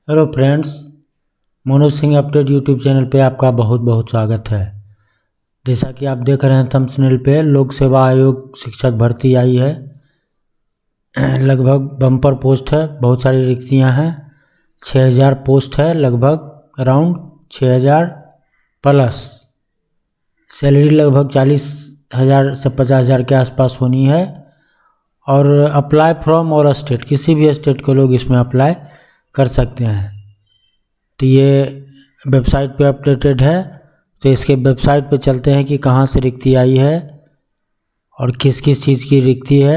Hello friends, Manoj Singh update YouTube channel पे आपका बहुत बहुत स्वागत है। जैसा कि आप देख रहे हैं थंबनेल पे, लोक सेवा आयोग शिक्षक भर्ती आई है। लगभग बम्पर पोस्ट है, बहुत सारी रिक्तियां हैं। 6000 पोस्ट है, लगभग अराउंड 6000 प्लस। सैलरी लगभग 40,000 से 50,000 के आसपास होनी है। और अप्लाई फ्रॉम और स्टेट, किसी भी स्टेट के लोग इसमें अप्लाई कर सकते हैं। तो ये वेबसाइट पे अपडेटेड है, तो इसके वेबसाइट पे चलते हैं कि कहाँ से रिक्ति आई है और किस किस चीज़ की रिक्ति है।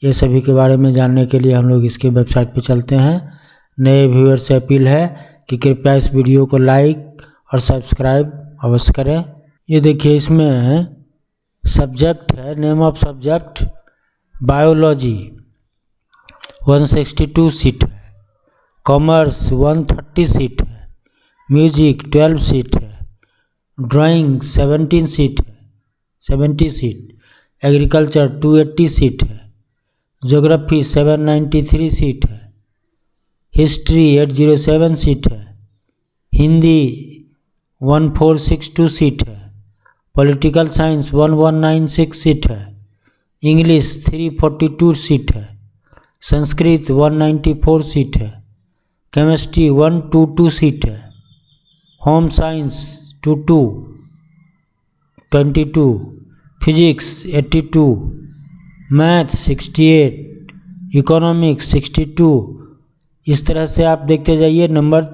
ये सभी के बारे में जानने के लिए हम लोग इसके वेबसाइट पे चलते हैं। नए व्यूअर से अपील है कि कृपया इस वीडियो को लाइक और सब्सक्राइब अवश्य करें। ये देखिए, इसमें सब्जेक्ट है, name of subject biology 162 seat है, कॉमर्स 130 सीट है, म्यूजिक 12 सीट है, ड्राइंग 17 सीट है, 70 सीट, एग्रीकल्चर 280 सीट है, ज्योग्राफी 793 सीट है, हिस्ट्री 807 सीट है, हिंदी 1462 सीट है, पॉलिटिकल साइंस 1196 सीट है, इंग्लिश 342 सीट है, संस्कृत 194 सीट है, केमिस्ट्री 122 सीट है, home science 22, physics 82, math 68, economics 62। इस तरह से आप देखते जाइए नंबर।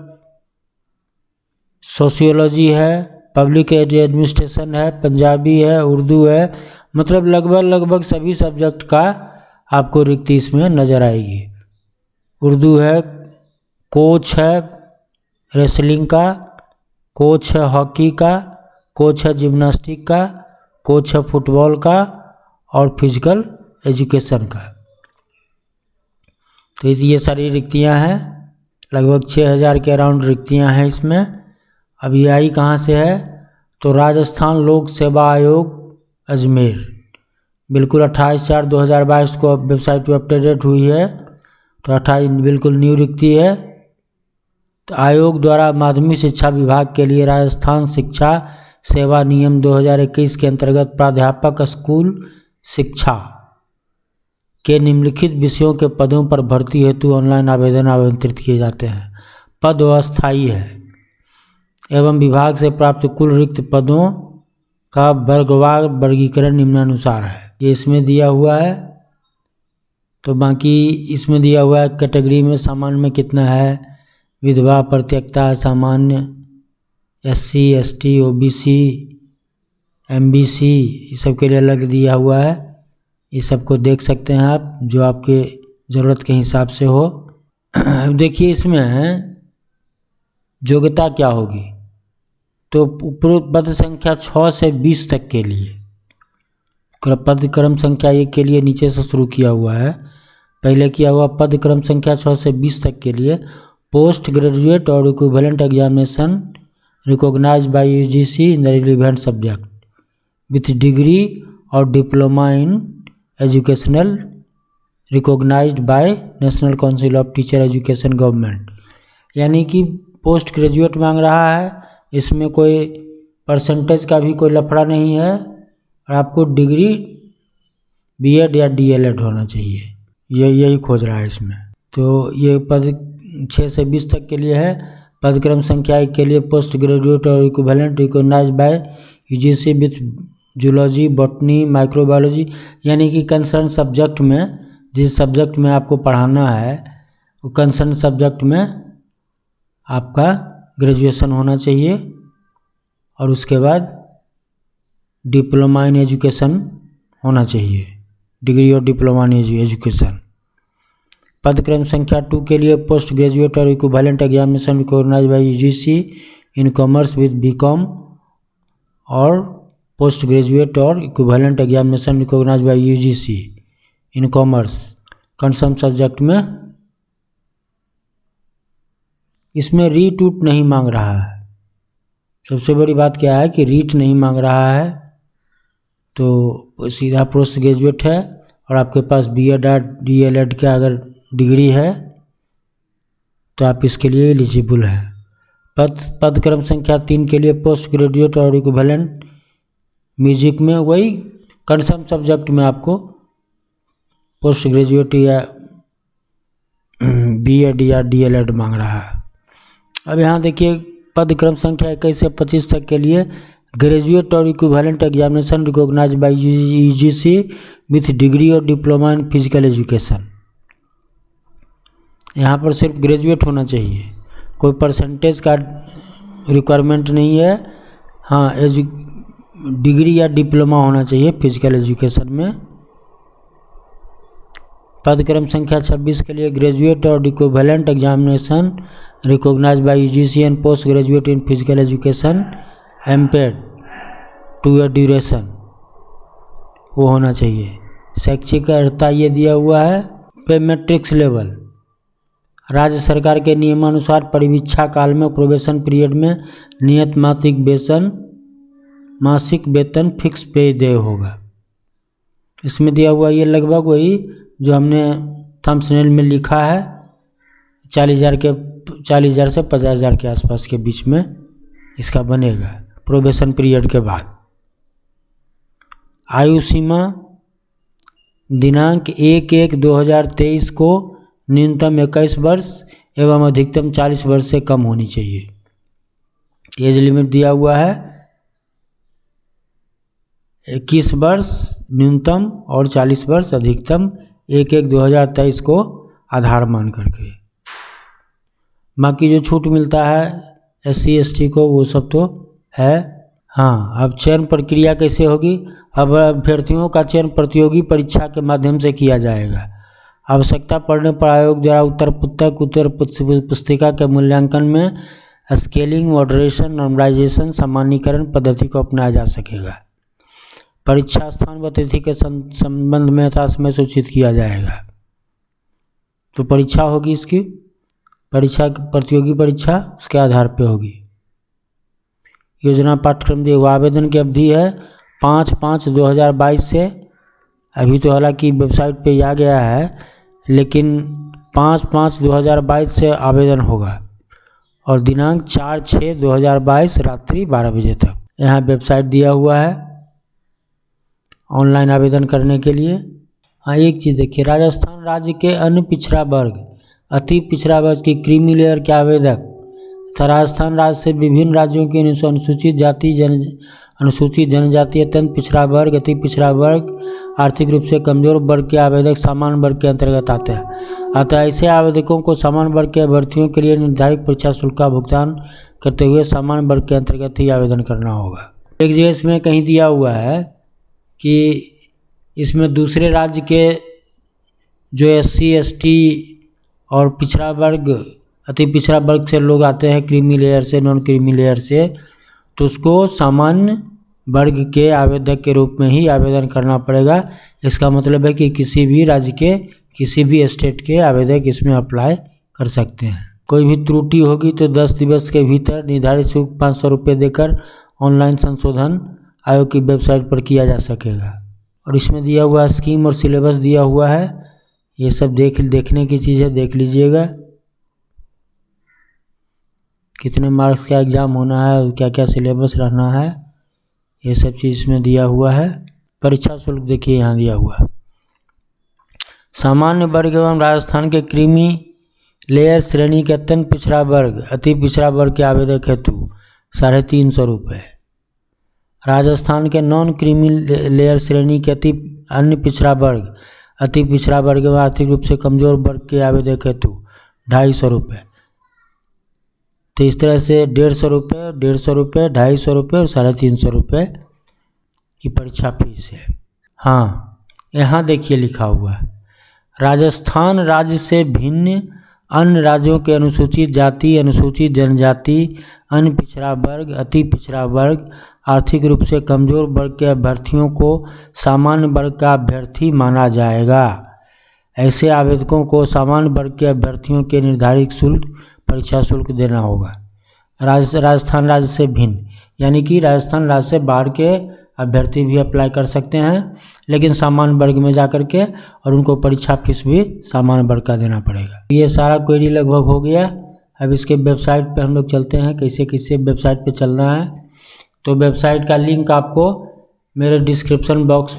सोशियोलॉजी है, पब्लिक एडमिनिस्ट्रेशन है, पंजाबी है, उर्दू है, मतलब लगभग सभी सब्जेक्ट का आपको रिक्ति इसमें नज़र आएगी। उर्दू है, कोच है रेसलिंग का, कोच है हॉकी का, कोच है जिम्नास्टिक का, कोच है फुटबॉल का और फिजिकल एजुकेशन का। तो ये सारी रिक्तियां हैं, लगभग 6000 के अराउंड रिक्तियां हैं इसमें। अब ये आई कहाँ से है? तो राजस्थान लोक सेवा आयोग अजमेर, बिल्कुल 28/4/2022 को वेबसाइट पर अपडेट हुई है। तो 28 बिल्कुल न्यू रिक्ति है। तो आयोग द्वारा माध्यमिक शिक्षा विभाग के लिए राजस्थान शिक्षा सेवा नियम 2021 के अंतर्गत प्राध्यापक स्कूल शिक्षा के निम्नलिखित विषयों के पदों पर भर्ती हेतु ऑनलाइन आवेदन आमंत्रित किए जाते हैं। पद अस्थायी है एवं विभाग से प्राप्त कुल रिक्त पदों का वर्गवार वर्गीकरण निम्नानुसार है। ये इसमें दिया हुआ है। तो बाकी इसमें दिया हुआ है कैटेगरी में सामान्य में कितना है, विधवा, प्रत्यक्ता, सामान्य, SC ST OBC MBC, ये सब के लिए अलग दिया हुआ है। ये सबको देख सकते हैं आप, जो आपके ज़रूरत के हिसाब से हो। देखिए इसमें योग्यता क्या होगी। तो उपरोक्त पद संख्या 6 से 20 तक के लिए, पद क्रम संख्या 1 के लिए नीचे से शुरू किया हुआ है। पहले किया हुआ पद क्रम संख्या 6 से 20 तक के लिए पोस्ट ग्रेजुएट और equivalent examination recognised by UGC in the relevant subject with degree और diploma in educational recognised by national council of teacher education government. यानी कि पोस्ट ग्रेजुएट मांग रहा है, इसमें कोई परसेंटेज का भी कोई लफड़ा नहीं है और आपको डिग्री BEd या DLEd होना चाहिए, यही खोज रहा है इसमें। तो ये पद 6 से 20 तक के लिए है। पदक्रम संख्या 1 के लिए पोस्ट ग्रेजुएट और equivalent recognised by UGC with zoology, botany, microbiology, यानी कि कंसर्न सब्जेक्ट में, जिस सब्जेक्ट में आपको पढ़ाना है वो कंसर्न सब्जेक्ट में आपका ग्रेजुएशन होना चाहिए और उसके बाद डिप्लोमा इन एजुकेशन होना चाहिए, डिग्री और डिप्लोमा इन एजुकेशन। पदक्रम संख्या 2 के लिए पोस्ट ग्रेजुएट और equivalent examination recognised by UGC in commerce with BCom और पोस्ट ग्रेजुएट और equivalent examination recognised by UGC in commerce concern subject में। इसमें रीट उट नहीं मांग रहा है। सबसे बड़ी बात क्या है कि रीट नहीं मांग रहा है, तो सीधा पोस्ट ग्रेजुएट है और आपके पास BEd DLEd का अगर डिग्री है तो आप इसके लिए एलिजिबल हैं। पद क्रम संख्या 3 के लिए पोस्ट ग्रेजुएट और इक्विवेलेंट म्यूजिक में वही कंसर्न सब्जेक्ट में आपको पोस्ट ग्रेजुएट या बीएड या डीएलएड मांग रहा है। अब यहाँ देखिए पद क्रम संख्या 21 से 25 तक के लिए ग्रेजुएट और equivalent examination recognised by UGC with degree और डिप्लोमा इन फिजिकल एजुकेशन। यहाँ पर सिर्फ ग्रेजुएट होना चाहिए, कोई परसेंटेज का रिक्वायरमेंट नहीं है। हाँ, डिग्री या डिप्लोमा होना चाहिए फिजिकल एजुकेशन में। पद क्रम संख्या 26 के लिए ग्रेजुएट और equivalent examination recognised by UGC and post graduate in physical education MPEd to a duration, वो होना चाहिए। शैक्षिक अर्हता ये दिया हुआ है। पे मैट्रिक्स लेवल राज्य सरकार के नियमानुसार परीक्षा काल में प्रोबेशन पीरियड में नियत मासिक वेतन फिक्स पे दे होगा। इसमें दिया हुआ ये लगभग वही जो हमने थंबनेल में लिखा है, 40,000 से 50,000 के आसपास के बीच में इसका बनेगा प्रोबेशन पीरियड के बाद। आयु सीमा दिनांक 1/1/2023 को न्यूनतम 21 वर्ष एवं अधिकतम 40 वर्ष से कम होनी चाहिए। एज लिमिट दिया हुआ है 21 वर्ष न्यूनतम और 40 वर्ष अधिकतम 1/1/2023 को आधार मान करके। बाकी जो छूट मिलता है SC ST को वो सब तो है। हाँ, अब चयन प्रक्रिया कैसे होगी? अब अभ्यर्थियों का चयन प्रतियोगी परीक्षा के माध्यम से किया जाएगा। आवश्यकता पड़ने पर आयोग द्वारा उत्तर पुस्तिका के मूल्यांकन में स्केलिंग, मॉडरेशन, नॉर्मलाइजेशन, सामान्यीकरण पद्धति को अपनाया जा सकेगा। परीक्षा स्थान व तिथि के संबंध में यथासमय सूचित किया जाएगा। तो परीक्षा होगी इसकी, परीक्षा प्रतियोगी परीक्षा उसके आधार पे होगी। योजना पाठ्यक्रम दिए हुआ, आवेदन की अवधि है 5/5/2022 से। अभी तो हालांकि वेबसाइट पे आ गया है, लेकिन 5/5/2022 से आवेदन होगा और दिनांक 4/6/2022 रात्रि 12 बजे तक। यहाँ वेबसाइट दिया हुआ है ऑनलाइन आवेदन करने के लिए। हाँ, एक चीज़ देखिए, राजस्थान राज्य के अन्य पिछड़ा वर्ग, अति पिछड़ा वर्ग की क्रीमी लेयर के आवेदक तथा राजस्थान राज्य से विभिन्न राज्यों के अनुसूचित जाति, अनुसूचित जनजाति, अत्यंत पिछड़ा वर्ग, अति पिछड़ा वर्ग, आर्थिक रूप से कमजोर वर्ग के आवेदक सामान्य वर्ग के अंतर्गत आते हैं। अतः ऐसे आवेदकों को सामान्य वर्ग के अभ्यर्थियों के लिए निर्धारित परीक्षा शुल्क का भुगतान करते हुए सामान्य वर्ग के अंतर्गत ही आवेदन करना होगा। एक जगह इसमें कहीं दिया हुआ है कि इसमें दूसरे राज्य के जो SC ST और पिछड़ा वर्ग, अति पिछड़ा वर्ग से लोग आते हैं, क्रीमी लेयर से, नॉन क्रीमी लेयर से, तो उसको सामान्य वर्ग के आवेदक के रूप में ही आवेदन करना पड़ेगा। इसका मतलब है कि किसी भी राज्य के, किसी भी स्टेट के आवेदक इसमें अप्लाई कर सकते हैं। कोई भी त्रुटि होगी तो 10 दिवस के भीतर निर्धारित शुल्क 500 रुपये देकर ऑनलाइन संशोधन आयोग की वेबसाइट पर किया जा सकेगा। और इसमें दिया हुआ स्कीम और सिलेबस दिया हुआ है, ये सब देखने की चीज़ है, देख लीजिएगा। कितने मार्क्स का एग्ज़ाम होना है, क्या क्या सिलेबस रहना है, ये सब चीज़ इसमें दिया हुआ है। परीक्षा शुल्क देखिए यहाँ दिया हुआ है। सामान्य वर्ग एवं राजस्थान के क्रीमी लेयर श्रेणी के अत्यंत पिछड़ा वर्ग, अति पिछड़ा वर्ग के आवेदक हेतु 350 रुपये। राजस्थान के नॉन क्रीमी लेयर श्रेणी के अन्य पिछड़ा वर्ग, अति पिछड़ा वर्ग एवं आर्थिक रूप से कमजोर वर्ग के आवेदक हेतु 250 रुपये। तो इस तरह से 150 रुपये, 150 रुपये, 250 रुपये और 350 रुपये की परीक्षा फीस है। हाँ, यहाँ देखिए लिखा हुआ है, राजस्थान राज्य से भिन्न अन्य राज्यों के अनुसूचित जाति, अनुसूचित जनजाति, अन्य पिछड़ा वर्ग, अति पिछड़ा वर्ग, आर्थिक रूप से कमजोर वर्ग के अभ्यर्थियों को सामान्य वर्ग का अभ्यर्थी माना जाएगा। ऐसे आवेदकों को सामान्य वर्ग के अभ्यर्थियों के निर्धारित शुल्क, परीक्षा शुल्क देना होगा। राजस्थान राज्य से भिन्न यानी कि राजस्थान राज्य से बाहर के अभ्यर्थी भी अप्लाई कर सकते हैं, लेकिन सामान्य वर्ग में जा कर के, और उनको परीक्षा फीस भी सामान्य वर्ग का देना पड़ेगा। ये सारा क्वेरी लगभग हो गया। अब इसके वेबसाइट पे हम लोग चलते हैं, कैसे कैसे वेबसाइट पे चलना है। तो वेबसाइट का लिंक आपको मेरे डिस्क्रिप्शन बॉक्स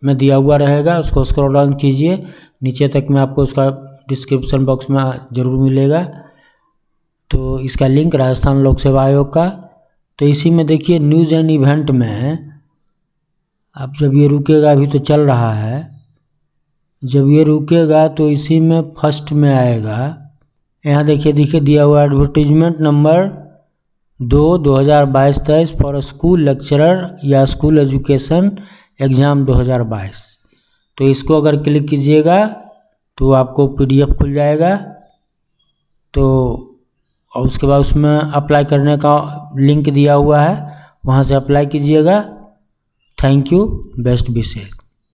में दिया हुआ रहेगा, उसको स्क्रॉल डाउन कीजिए नीचे तक में, आपको उसका डिस्क्रिप्शन बॉक्स में ज़रूर मिलेगा। तो इसका लिंक राजस्थान लोक सेवा आयोग का। तो इसी में देखिए न्यूज़ एंड इवेंट में अब जब ये रुकेगा, अभी तो चल रहा है, जब ये रुकेगा तो इसी में फर्स्ट में आएगा। यहाँ देखिए दिया हुआ advertisement number 2022-23 for school lecturer या स्कूल एजुकेशन एग्ज़ाम 2022। तो इसको अगर क्लिक कीजिएगा तो आपको PDF खुल जाएगा। तो और उसके बाद उसमें अप्लाई करने का लिंक दिया हुआ है, वहाँ से अप्लाई कीजिएगा। Thank you, best wishes.